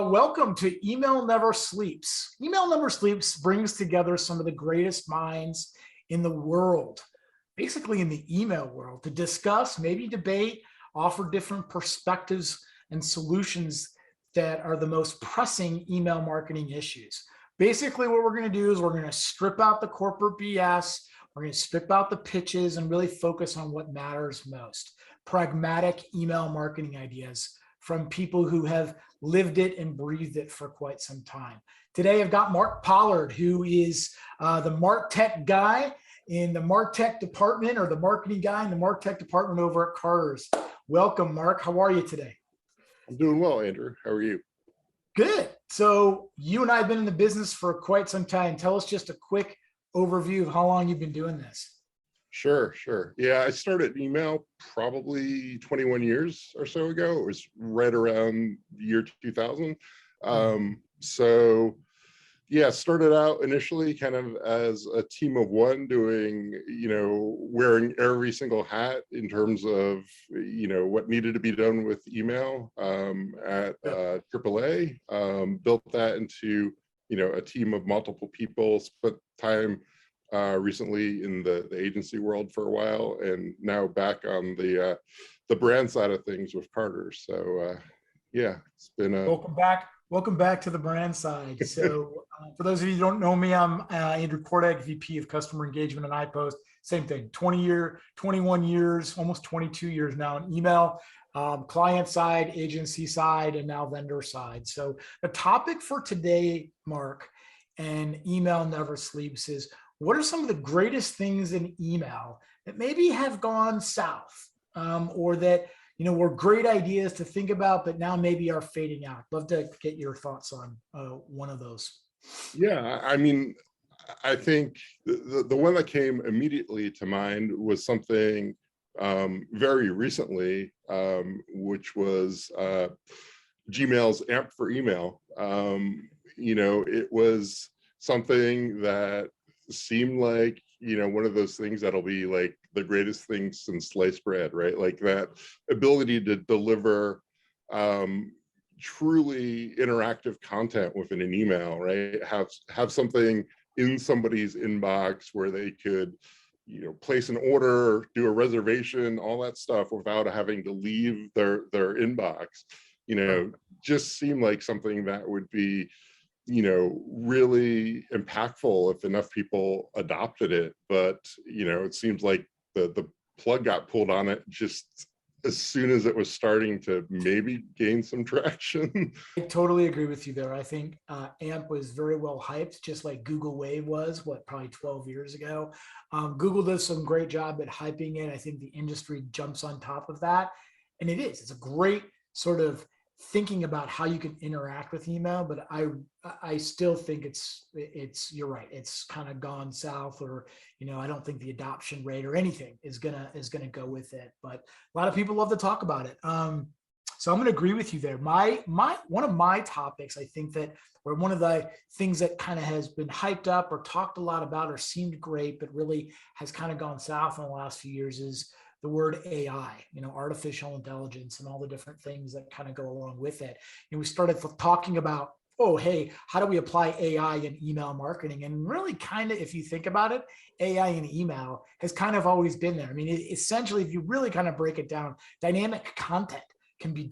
Welcome to Email Never Sleeps. Email Never Sleeps brings together some of the greatest minds in the world, basically in the email world, to discuss, maybe debate, offer different perspectives and solutions that are the most pressing email marketing issues. Basically, what we're going to do is we're going to strip out the corporate BS, we're going to strip out the pitches, and really focus on what matters most: pragmatic email marketing ideas from people who have lived it and breathed it for quite some time. Today, I've got Mark Pollard, who is the MarTech guy in the MarTech department, or the marketing guy in the MarTech department over at Carter's. Welcome, Mark. How are you today? I'm doing well, Andrew. How are you? Good. So you and I have been in the business for quite some time. Tell us just a quick overview of how long you've been doing this. Sure. Yeah, I started email probably 21 years or so ago. It was right around the year 2000. So yeah, started out initially kind of as a team of one doing, wearing every single hat in terms of, what needed to be done with email at AAA. Built that into, a team of multiple people, spent time recently in the agency world for a while, and now back on the brand side of things with Carter. So yeah, it's been a welcome back to the brand side. So for those of you who don't know me, I'm Andrew Kordek, VP of Customer Engagement at iPost. Same thing, 21 years, almost 22 years now in email, client side, agency side, and now vendor side. So the topic for today, Mark, and Email Never Sleeps, is what are some of the greatest things in email that maybe have gone south, or that were great ideas to think about, but now maybe are fading out? Love to get your thoughts on one of those. Yeah, I mean, I think the one that came immediately to mind was something very recently, which was Gmail's AMP for email. It was something that seemed like one of those things that'll be like the greatest thing since sliced bread, right? Like that ability to deliver truly interactive content within an email, right? Have something in somebody's inbox where they could place an order, do a reservation, all that stuff without having to leave their inbox. Just seemed like something that would be really impactful if enough people adopted it. But it seems like the plug got pulled on it just as soon as it was starting to maybe gain some traction. I totally agree with you there. I think AMP was very well hyped, just like Google Wave was, probably 12 years ago. Google does some great job at hyping it. I think the industry jumps on top of that. And it's a great sort of thinking about how you can interact with email, but I still think it's you're right, it's kind of gone south, or I don't think the adoption rate or anything is gonna go with it, but a lot of people love to talk about it. So I'm gonna agree with you there. My one of my topics, I think that, or one of the things that kind of has been hyped up or talked a lot about or seemed great, but really has kind of gone south in the last few years, is the word AI, artificial intelligence, and all the different things that kind of go along with it. We started talking about, oh, hey, how do we apply AI in email marketing? And really kind of, if you think about it, AI in email has kind of always been there. I mean, essentially, if you really kind of break it down, dynamic content can be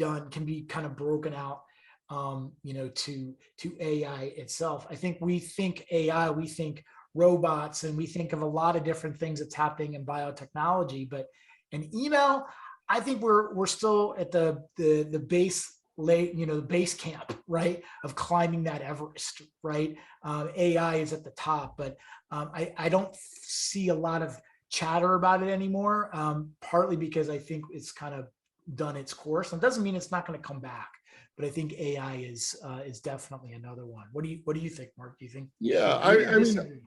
kind of broken out, to AI itself. I think we think AI, we think robots, and we think of a lot of different things that's happening in biotechnology, but in email, I think we're still at the base base camp, right, of climbing that Everest, right? AI is at the top, but I don't see a lot of chatter about it anymore, partly because I think it's kind of done its course. And it doesn't mean it's not going to come back, but I think AI is definitely another one. What do you think, Mark? Do you think? Yeah, I mean,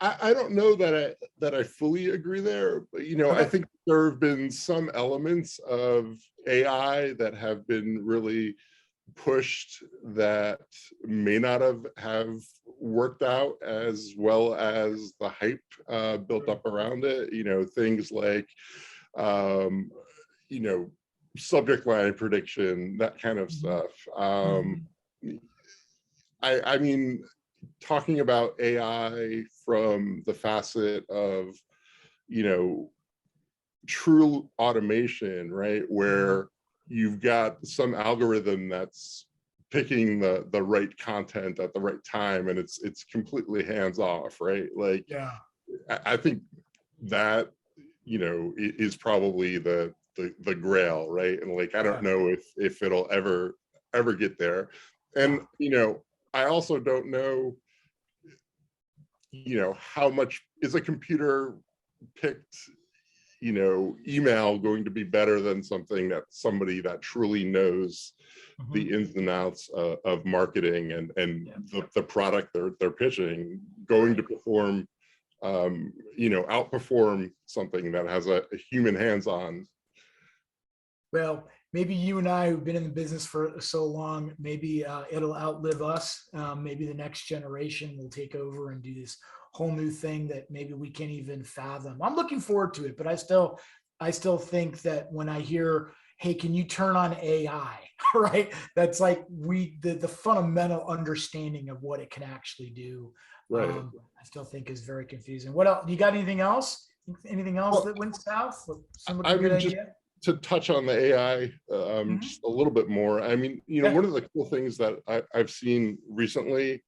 I don't know that I fully agree there, but okay. I think there have been some elements of AI that have been really pushed that may not have worked out as well as the hype built up around it. Things like subject line prediction, that kind of stuff. I mean, talking about AI from the facet of, you know, true automation, right? Where you've got some algorithm that's picking the right content at the right time, and it's completely hands off, right? Like, Yeah. I think that, you know, is probably the grail, right? And like, I don't know if it'll ever get there. And you know, I also don't know, you know, how much is a computer picked, you know, email going to be better than something that somebody that truly knows the ins and outs of marketing and the product they're pitching going to perform, you know, outperform something that has a human hands-on. Well, maybe you and I who've been in the business for so long, maybe it'll outlive us. Maybe the next generation will take over and do this whole new thing that maybe we can't even fathom. I'm looking forward to it, but I still think that when I hear, hey, can you turn on AI, right? That's like the fundamental understanding of what it can actually do. Right. I still think is very confusing. What else? You got anything else? Anything else that went south? Somebody good idea? To touch on the AI just a little bit more, I mean, you know, one of the cool things that I've seen recently,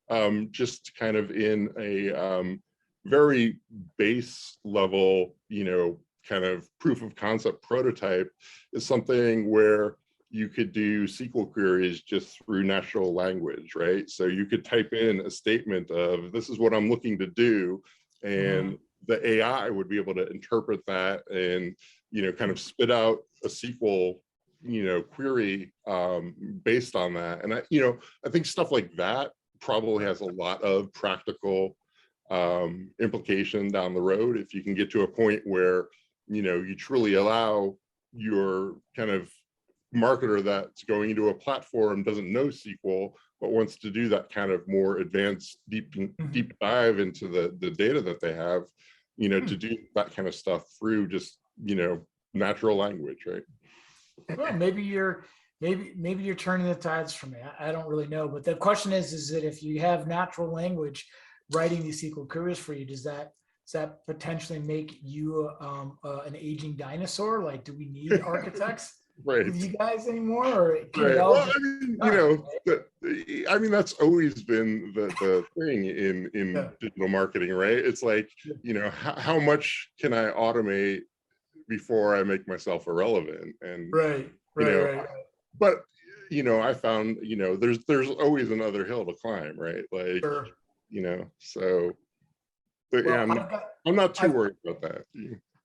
just kind of in a very base level, you know, kind of proof of concept prototype, is something where you could do SQL queries just through natural language, right? So you could type in a statement of, this is what I'm looking to do, and the AI would be able to interpret that and, you know, kind of spit out a SQL, you know, query based on that. And you know, I think stuff like that probably has a lot of practical implication down the road. If you can get to a point where, you know, you truly allow your kind of marketer that's going into a platform, doesn't know SQL, but wants to do that kind of more advanced deep dive into the data that they have, you know, to do that kind of stuff through just, you know, natural language, right? Well, maybe you're turning the tides for me. I don't really know, but the question is that if you have natural language writing these SQL queries for you, does that potentially make you an aging dinosaur? Like, do we need architects? Right. With you guys anymore? Or right. Well, I mean, you know, I mean, that's always been the thing in digital marketing, right? It's like, you know, how much can I automate before I make myself irrelevant? And right. But you know, I found, you know, there's always another hill to climb, right? Like, you know, so, but well, yeah, I'm not too worried about that.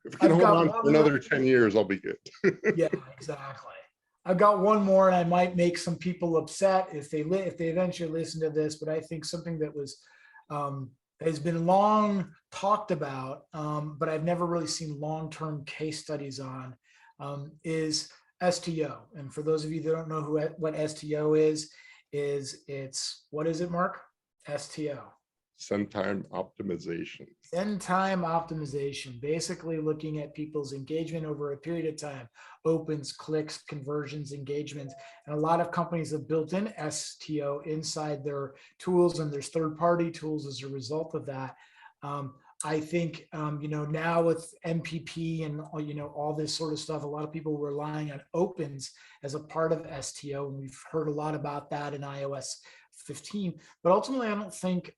If I can hold on for another 10 years, I'll be good. Yeah, exactly. I've got one more, and I might make some people upset if they eventually listen to this. But I think something that was has been long talked about, but I've never really seen long-term case studies on, is STO. And for those of you that don't know what STO is it's, what is it, Mark? STO. Send time optimization. Send time optimization, basically looking at people's engagement over a period of time, opens, clicks, conversions, engagements. And a lot of companies have built in STO inside their tools, and there's third-party tools as a result of that. I think, you know, now with MPP and, you know, all this sort of stuff, a lot of people were relying on opens as a part of STO. And we've heard a lot about that in iOS 15, but ultimately, I don't think,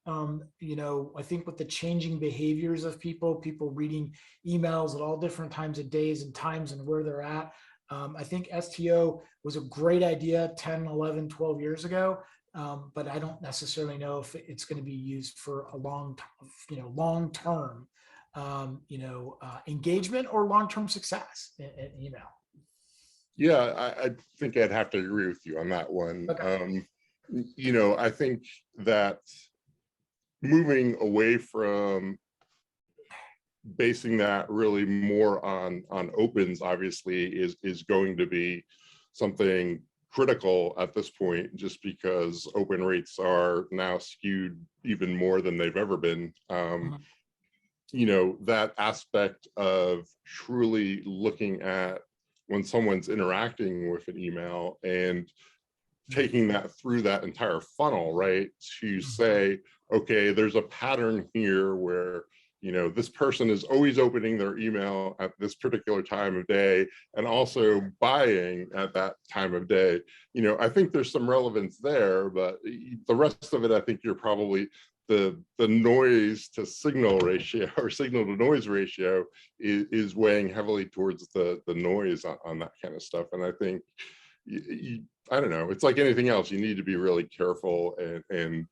you know, I think with the changing behaviors of people reading emails at all different times of days and times and where they're at, I think STO was a great idea 10, 11, 12 years ago. But I don't necessarily know if it's going to be used for a long-term, you know, engagement or long-term success in email. Yeah, I think I'd have to agree with you on that one. Okay. You know, I think that moving away from basing that really more on opens, obviously, is going to be something critical at this point, just because open rates are now skewed even more than they've ever been. You know, that aspect of truly looking at when someone's interacting with an email and taking that through that entire funnel, right? To say, okay, there's a pattern here where, you know, this person is always opening their email at this particular time of day and also buying at that time of day. You know, I think there's some relevance there, but the rest of it, I think you're probably the noise to signal ratio or signal to noise ratio is weighing heavily towards the noise on that kind of stuff. And I think I don't know, it's like anything else, you need to be really careful and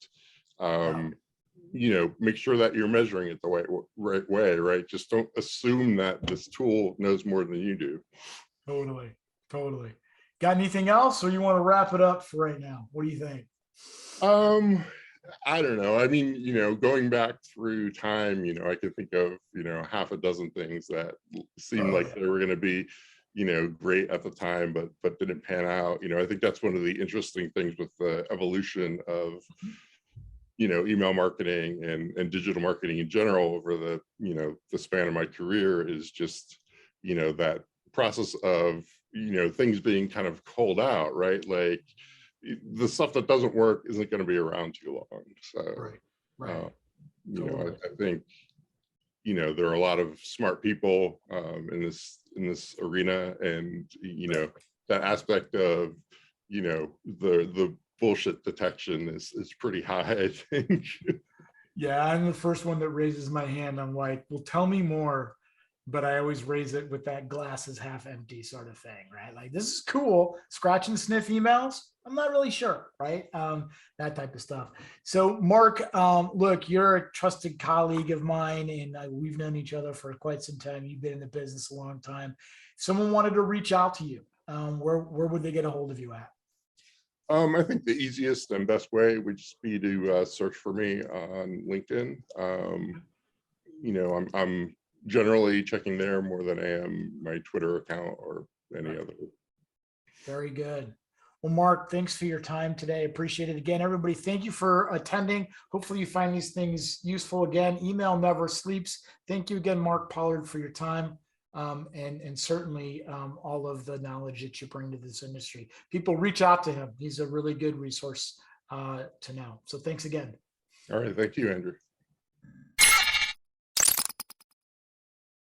you know, make sure that you're measuring it the right way, right? Just don't assume that this tool knows more than you do. Totally. Got anything else, or you want to wrap it up for right now? What do you think? I don't know. I mean, you know, going back through time, you know, I could think of, you know, half a dozen things that seemed like they were going to be, you know, great at the time, but didn't pan out. You know, I think that's one of the interesting things with the evolution of, you know, email marketing and digital marketing in general over the, you know, the span of my career is just, you know, that process of, you know, things being kind of called out, right? Like the stuff that doesn't work isn't going to be around too long. So, you know, I think, you know, there are a lot of smart people in this arena, and you know, that aspect of, you know, the bullshit detection is pretty high, I think. Yeah, I'm the first one that raises my hand. I'm like, well, tell me more. But I always raise it with that glass is half empty sort of thing, right? Like, this is cool. Scratch and sniff emails. I'm not really sure, right? That type of stuff. So Mark, look, you're a trusted colleague of mine, and we've known each other for quite some time. You've been in the business a long time. If someone wanted to reach out to you, where would they get a hold of you at? I think the easiest and best way would just be to search for me on LinkedIn. You know, I'm generally checking there more than I am my Twitter account or any other. Very good. Well, Mark, thanks for your time today. Appreciate it. Again, everybody, thank you for attending. Hopefully you find these things useful. Again, email never sleeps. Thank you again, Mark Pollard, for your time. And certainly all of the knowledge that you bring to this industry. People reach out to him. He's a really good resource to know. So thanks again. All right. Thank you, Andrew.